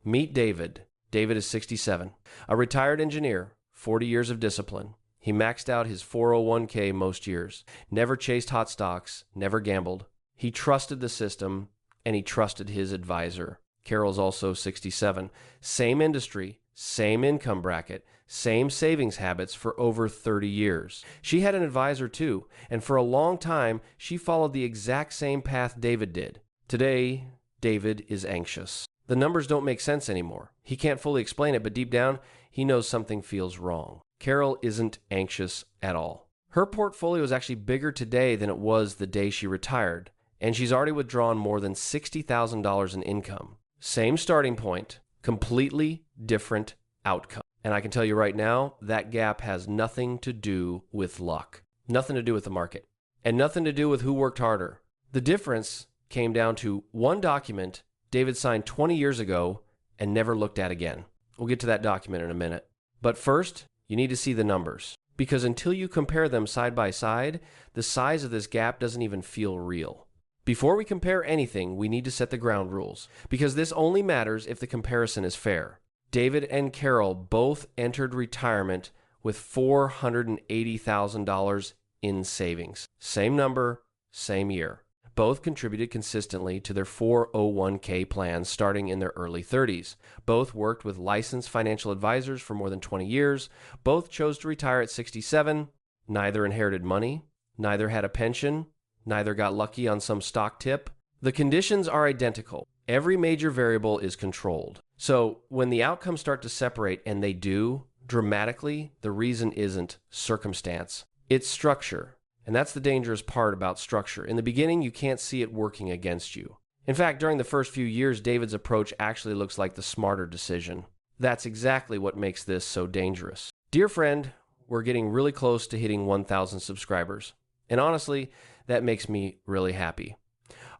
Meet David. David is 67, a retired engineer, 40 years of discipline. He maxed out his 401k most years, never chased hot stocks, never gambled. He trusted the system, and he trusted his advisor. Carol's also 67. Same industry, same income bracket, same savings habits for over 30 years. She had an advisor too, and for a long time, she followed the exact same path David did. Today, David is anxious. The numbers don't make sense anymore. He can't fully explain it, but deep down, he knows something feels wrong. Carol isn't anxious at all. Her portfolio is actually bigger today than it was the day she retired, and she's already withdrawn more than $60,000 in income. Same starting point, completely different outcome. And I can tell you right now, that gap has nothing to do with luck, nothing to do with the market, and nothing to do with who worked harder. The difference came down to one document David signed 20 years ago and never looked at again. We'll get to that document in a minute. But first, you need to see the numbers, because until you compare them side by side, the size of this gap doesn't even feel real. Before we compare anything, we need to set the ground rules, because this only matters if the comparison is fair. David and Carol both entered retirement with $480,000 in savings. Same number, same year. Both contributed consistently to their 401k plans starting in their early 30s. Both worked with licensed financial advisors for more than 20 years. Both chose to retire at 67. Neither inherited money. Neither had a pension. Neither got lucky on some stock tip. The conditions are identical. Every major variable is controlled. So when the outcomes start to separate, and they do dramatically, the reason isn't circumstance. It's structure. And that's the dangerous part about structure. In the beginning, you can't see it working against you. In fact, during the first few years, David's approach actually looks like the smarter decision. That's exactly what makes this so dangerous. Dear friend, we're getting really close to hitting 1,000 subscribers. And honestly, that makes me really happy.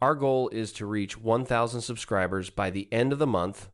Our goal is to reach 1,000 subscribers by the end of the month.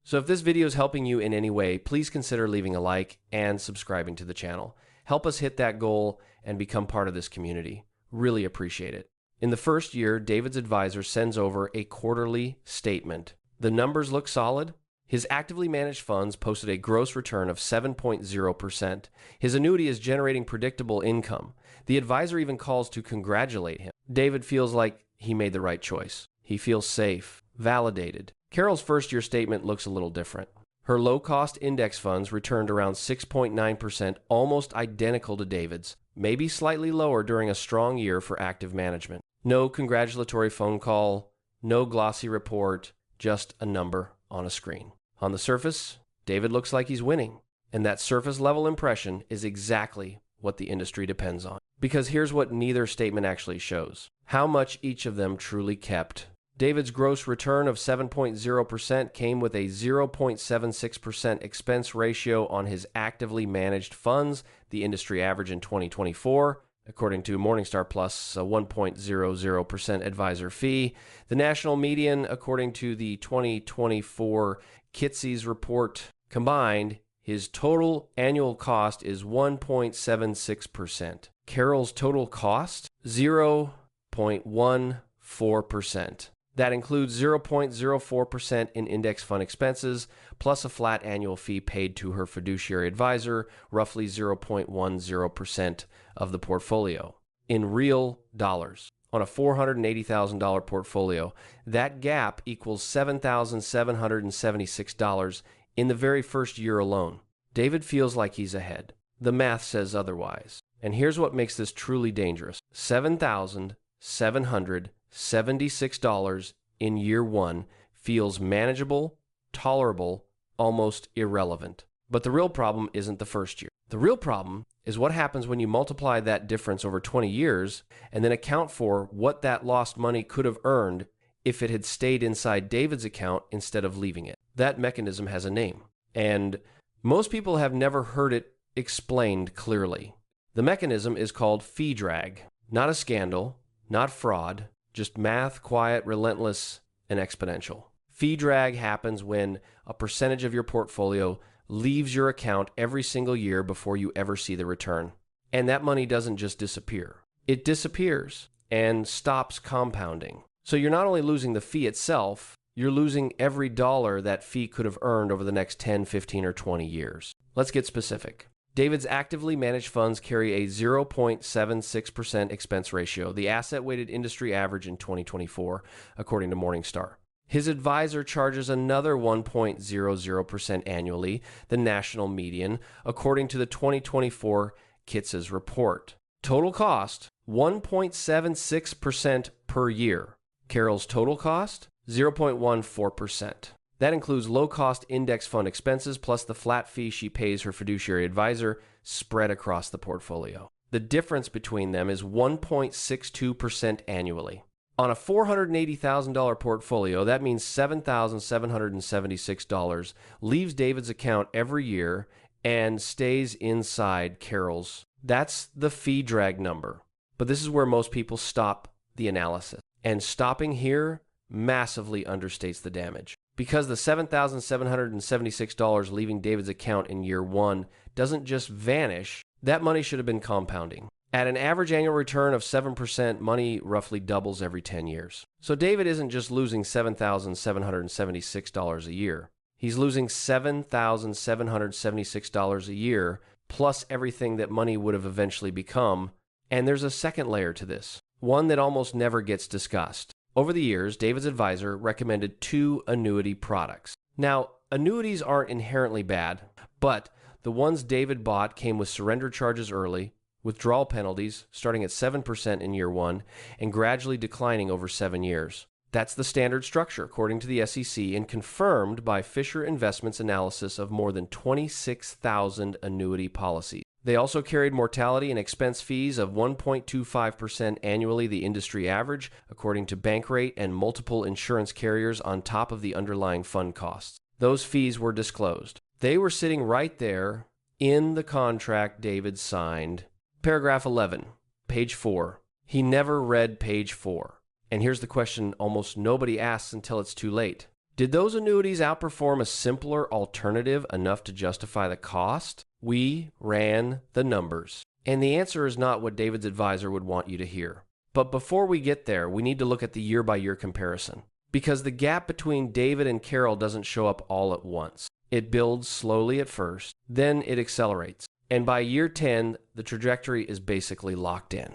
So if this video is helping you in any way, please consider leaving a like and subscribing to the channel. Help us hit that goal and become part of this community. Really appreciate it. In the first year, David's advisor sends over a quarterly statement. The numbers look solid. His actively managed funds posted a gross return of 7.0%. His annuity is generating predictable income. The advisor even calls to congratulate him. David feels like he made the right choice. He feels safe, validated. Carol's first-year statement looks a little different. Her low-cost index funds returned around 6.9%, almost identical to David's, maybe slightly lower during a strong year for active management. No congratulatory phone call, no glossy report, just a number on a screen. On the surface, David looks like he's winning, and that surface-level impression is exactly what the industry depends on. Because here's what neither statement actually shows: how much each of them truly kept. David's gross return of 7.0% came with a 0.76% expense ratio on his actively managed funds, the industry average in 2024, according to Morningstar Plus, a 1.00% advisor fee. The national median, according to the 2024 Kitces report, combined, his total annual cost is 1.76%. Carol's total cost, 0.14%. That includes 0.04% in index fund expenses, plus a flat annual fee paid to her fiduciary advisor, roughly 0.10% of the portfolio. In real dollars, on a $480,000 portfolio, that gap equals $7,776 in the very first year alone. David feels like he's ahead. The math says otherwise. And here's what makes this truly dangerous. $7,776 in year one feels manageable, tolerable, almost irrelevant. But the real problem isn't the first year. The real problem is what happens when you multiply that difference over 20 years and then account for what that lost money could have earned if it had stayed inside David's account instead of leaving it. That mechanism has a name, and most people have never heard it explained clearly. The mechanism is called fee drag. Not a scandal, not fraud, just math, quiet, relentless, and exponential. Fee drag happens when a percentage of your portfolio leaves your account every single year before you ever see the return. And that money doesn't just disappear. It disappears and stops compounding. So you're not only losing the fee itself, you're losing every dollar that fee could have earned over the next 10, 15, or 20 years. Let's get specific. David's actively managed funds carry a 0.76% expense ratio, the asset-weighted industry average in 2024, according to Morningstar. His advisor charges another 1.00% annually, the national median, according to the 2024 Kitz's report. Total cost, 1.76% per year. Carol's total cost, 0.14%. That includes low-cost index fund expenses plus the flat fee she pays her fiduciary advisor spread across the portfolio. The difference between them is 1.62% annually. On a $480,000 portfolio, that means $7,776 leaves David's account every year and stays inside Carol's. That's the fee drag number. But this is where most people stop the analysis. And stopping here massively understates the damage. Because the $7,776 leaving David's account in year one doesn't just vanish, that money should have been compounding. At an average annual return of 7%, money roughly doubles every 10 years. So David isn't just losing $7,776 a year. He's losing $7,776 a year, plus everything that money would have eventually become. And there's a second layer to this, one that almost never gets discussed. Over the years, David's advisor recommended 2 annuity products. Now, annuities aren't inherently bad, but the ones David bought came with surrender charges early, withdrawal penalties starting at 7% in year one and gradually declining over 7 years. That's the standard structure, according to the SEC, and confirmed by Fisher Investments' analysis of more than 26,000 annuity policies. They also carried mortality and expense fees of 1.25% annually, the industry average, according to Bankrate and multiple insurance carriers on top of the underlying fund costs. Those fees were disclosed. They were sitting right there in the contract David signed. Paragraph 11, page 4. He never read page 4. And here's the question almost nobody asks until it's too late. Did those annuities outperform a simpler alternative enough to justify the cost? We ran the numbers. And the answer is not what David's advisor would want you to hear. But before we get there, we need to look at the year-by-year comparison. Because the gap between David and Carol doesn't show up all at once. It builds slowly at first, then it accelerates. And by year 10, the trajectory is basically locked in.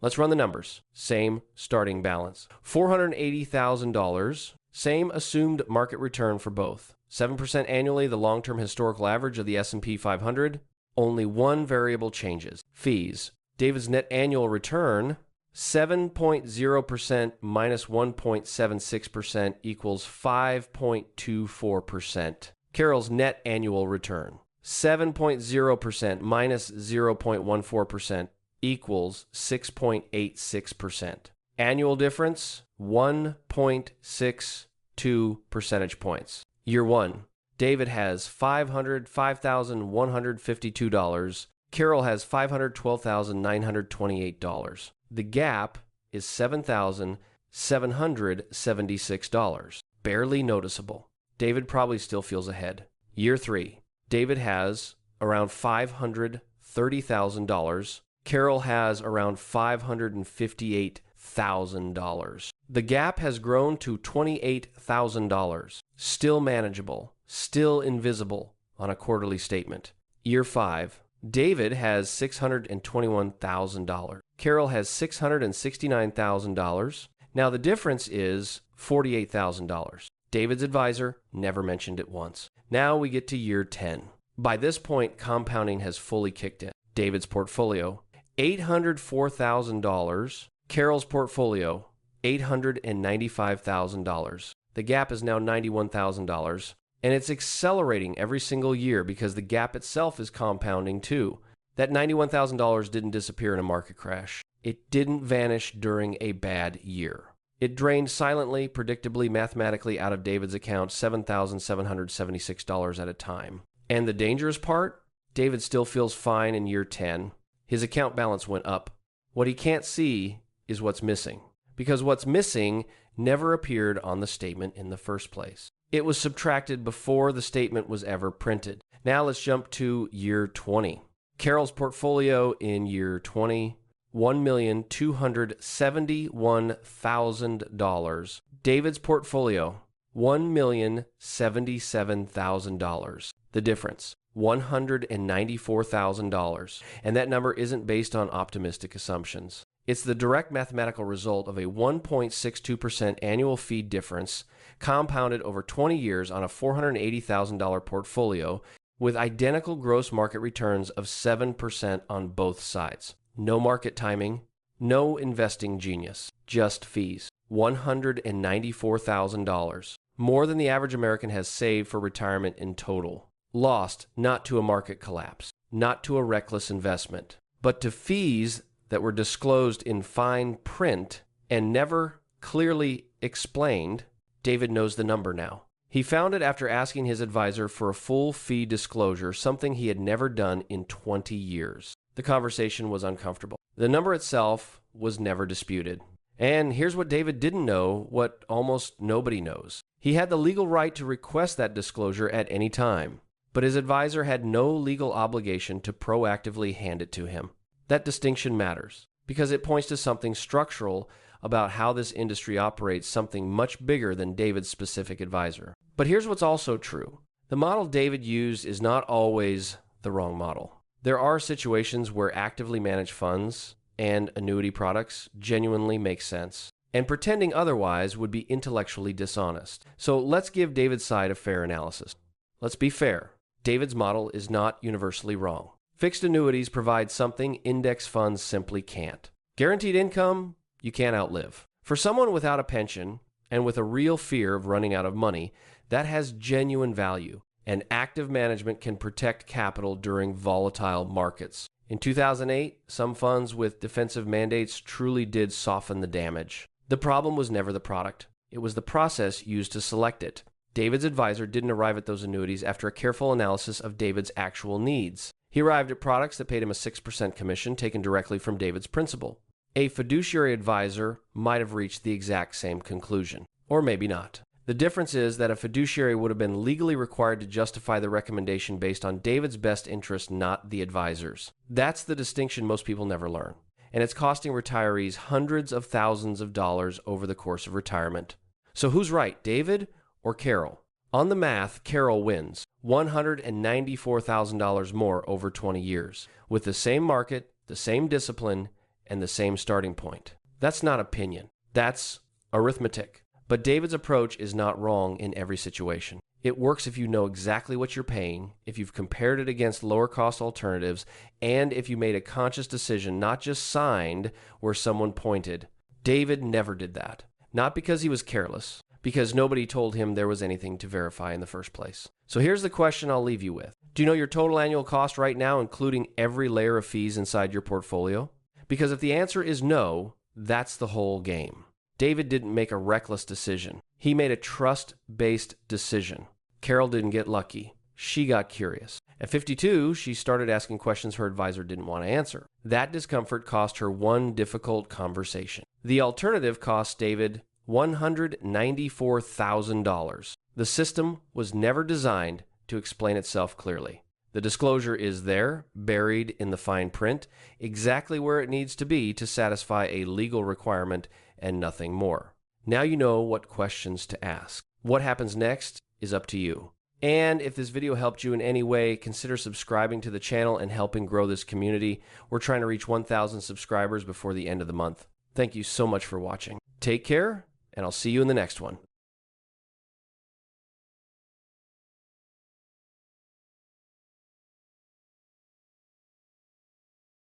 Let's run the numbers. Same starting balance. $480,000, same assumed market return for both. 7% annually, the long-term historical average of the S&P 500. Only one variable changes. Fees. David's net annual return, 7.0% minus 1.76% equals 5.24%. Carol's net annual return, 7.0% minus 0.14% equals 6.86%. Annual difference, 1.62 percentage points. Year 1, David has $505,152. Carol has $512,928. The gap is $7,776. Barely noticeable. David probably still feels ahead. Year 3, David has around $530,000. Carol has around $558,000. The gap has grown to $28,000. Still manageable, still invisible on a quarterly statement. Year 5, David has $621,000. Carol has $669,000. Now the difference is $48,000. David's advisor never mentioned it once. Now we get to year 10. By this point, compounding has fully kicked in. David's portfolio, $804,000. Carol's portfolio, $895,000. The gap is now $91,000, and it's accelerating every single year because the gap itself is compounding too. That $91,000 didn't disappear in a market crash. It didn't vanish during a bad year. It drained silently, predictably, mathematically out of David's account $7,776 at a time. And the dangerous part? David still feels fine in year 10. His account balance went up. What he can't see is what's missing. Because what's missing never appeared on the statement in the first place. It was subtracted before the statement was ever printed. Now let's jump to year 20. Carol's portfolio in year 20, $1,271,000. David's portfolio, $1,077,000. The difference, $194,000. And that number isn't based on optimistic assumptions. It's the direct mathematical result of a 1.62% annual fee difference compounded over 20 years on a $480,000 portfolio with identical gross market returns of 7% on both sides. No market timing, no investing genius, just fees. $194,000, more than the average American has saved for retirement in total. Lost not to a market collapse, not to a reckless investment, but to fees that were disclosed in fine print and never clearly explained. David knows the number now. He found it after asking his advisor for a full fee disclosure, something he had never done in 20 years. The conversation was uncomfortable. The number itself was never disputed. And here's what David didn't know, what almost nobody knows. He had the legal right to request that disclosure at any time, but his advisor had no legal obligation to proactively hand it to him. That distinction matters because it points to something structural about how this industry operates, something much bigger than David's specific advisor. But here's what's also true. The model David used is not always the wrong model. There are situations where actively managed funds and annuity products genuinely make sense, and pretending otherwise would be intellectually dishonest. So let's give David's side a fair analysis. Let's be fair. David's model is not universally wrong. Fixed annuities provide something index funds simply can't. Guaranteed income, you can't outlive. For someone without a pension and with a real fear of running out of money, that has genuine value, and active management can protect capital during volatile markets. In 2008, some funds with defensive mandates truly did soften the damage. The problem was never the product. It was the process used to select it. David's advisor didn't arrive at those annuities after a careful analysis of David's actual needs. He arrived at products that paid him a 6% commission taken directly from David's principal. A fiduciary advisor might have reached the exact same conclusion, or maybe not. The difference is that a fiduciary would have been legally required to justify the recommendation based on David's best interest, not the advisor's. That's the distinction most people never learn, and it's costing retirees hundreds of thousands of dollars over the course of retirement. So who's right, David or Carol? On the math, Carol wins, $194,000 more over 20 years, with the same market, the same discipline, and the same starting point. That's not opinion. That's arithmetic. But David's approach is not wrong in every situation. It works if you know exactly what you're paying, if you've compared it against lower cost alternatives, and if you made a conscious decision, not just signed where someone pointed. David never did that. Not because he was careless, because nobody told him there was anything to verify in the first place. So here's the question I'll leave you with. Do you know your total annual cost right now, including every layer of fees inside your portfolio? Because if the answer is no, that's the whole game. David didn't make a reckless decision. He made a trust-based decision. Carol didn't get lucky. She got curious. At 52, she started asking questions her advisor didn't want to answer. That discomfort cost her one difficult conversation. The alternative cost David $194,000. The system was never designed to explain itself clearly. The disclosure is there, buried in the fine print, exactly where it needs to be to satisfy a legal requirement and nothing more. Now you know what questions to ask. What happens next is up to you. And if this video helped you in any way, consider subscribing to the channel and helping grow this community. We're trying to reach 1,000 subscribers before the end of the month. Thank you so much for watching. Take care, and I'll see you in the next one.